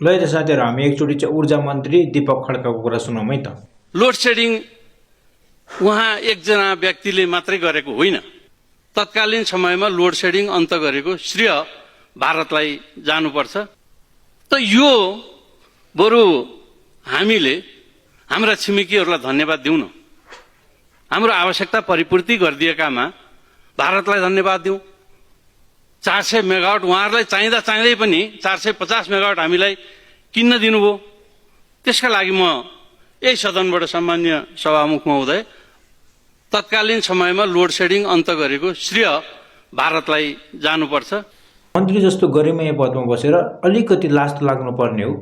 ल त साथीहरु हामी एकचोटी चाहिँ ऊर्जा मन्त्री दीपक खड्काको कुरा सुनौँ है त। लोड सेडिङ उहाँ एकजना व्यक्तिले मात्रै गरेको होइन। तत्कालीन समयमा लोड सेडिङ अन्त गरेको श्रेय भारतलाई जानुपर्छ। त यो बरु हामीले हाम्रा छिमेकीहरूलाई धन्यवाद दिउँ न। हाम्रो आवश्यकता परिपूर्ति गरिदिएकामा भारतलाई धन्यवाद दिउँ। 400 मेगावाट उहाँहरूलाई चाहिँदै पनि 450 मेगावाट हामीलाई किन्न दिनुभयो। त्यसका लागि म यही सदनबाट सम्मान्य सभामुख महोदय तत्कालीन समयमा लोड सेडिङ अन्त गरेको श्रेय भारतलाई जानुपर्छ। मन्त्री जस्तो गरिमाय पदमा बसेर अलिकति लाज लाग्नु पर्ने हो।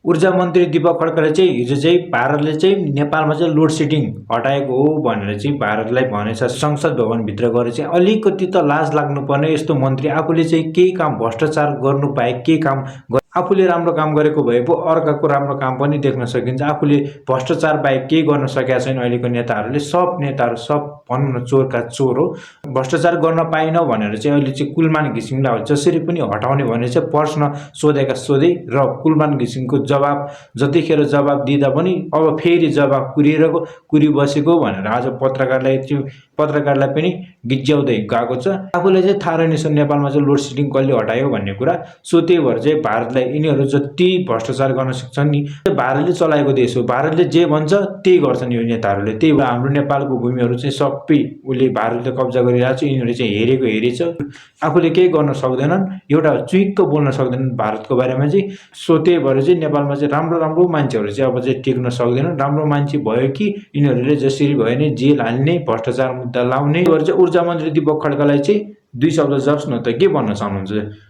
ऊर्जा मन्त्री दीपक खड्काले चाहिँ हिजो चाहिँ भारतले चाहिँ नेपालमा चाहिँ लोड सेडिङ हटाएको हो भनेर चाहिँ भारतलाई भनेछ। संसद भवनभित्र गएर चाहिँ अलिकति त लाज लाग्नुपर्ने यस्तो मन्त्री आफूले चाहिँ केही काम भ्रष्टाचार गर्नु पाए केही काम आफूले राम्रो काम गरेको भए पो अर्काको राम्रो काम पनि देख्न सकिन्छ। आफूले भ्रष्टाचार बाहेक केही गर्न सकेका छैन अहिलेको नेताहरूले। सब नेताहरू सब भनौँ न चोरका चोर हो। भ्रष्टाचार गर्न पाइन भनेर चाहिँ अहिले चाहिँ कुलमान घिसिङलाई जसरी पनि हटाउने भने चाहिँ प्रश्न सोधेका सोधै र कुलमान घिसिङको जवाब जतिखेर जवाब दिँदा पनि अब फेरि जवाब कुरी बसेको भनेर आज पत्रकारलाई पनि गिज्याउँदै गएको छ। आफूलाई चाहिँ थाहा रहेनछ नेपालमा चाहिँ लोड सेडिङ कसले हटायो भन्ने कुरा। सो त्यही भएर चाहिँ भारतलाई यिनीहरू जति भ्रष्टाचार गर्न सक्छन् नि भारतले चलाएको देश हो। भारतले जे भन्छ त्यही गर्छन् यो नेताहरूले। त्यही भएर हाम्रो नेपालको भूमिहरू चाहिँ सबै उसले भारतले कब्जा गरिरहेको छ। यिनीहरूले चाहिँ हेरेछ आफूले केही गर्न सक्दैनन्। एउटा चुइक्क बोल्न सक्दैनन् भारतको बारेमा चाहिँ। सो त्यही भएर चाहिँ नेपालमा चाहिँ राम्रो मान्छेहरू चाहिँ अब चाहिँ टिक्न सक्दैनन्। राम्रो मान्छे भयो कि यिनीहरूले जसरी भयो नि जेल हाल्ने भ्रष्टाचार मुद्दा लाउने। ऊर्जा मन्त्री दीपक खड्कालाई चाहिँ 2 शब्द जप्स न त के भन्न चाहनुहुन्छ?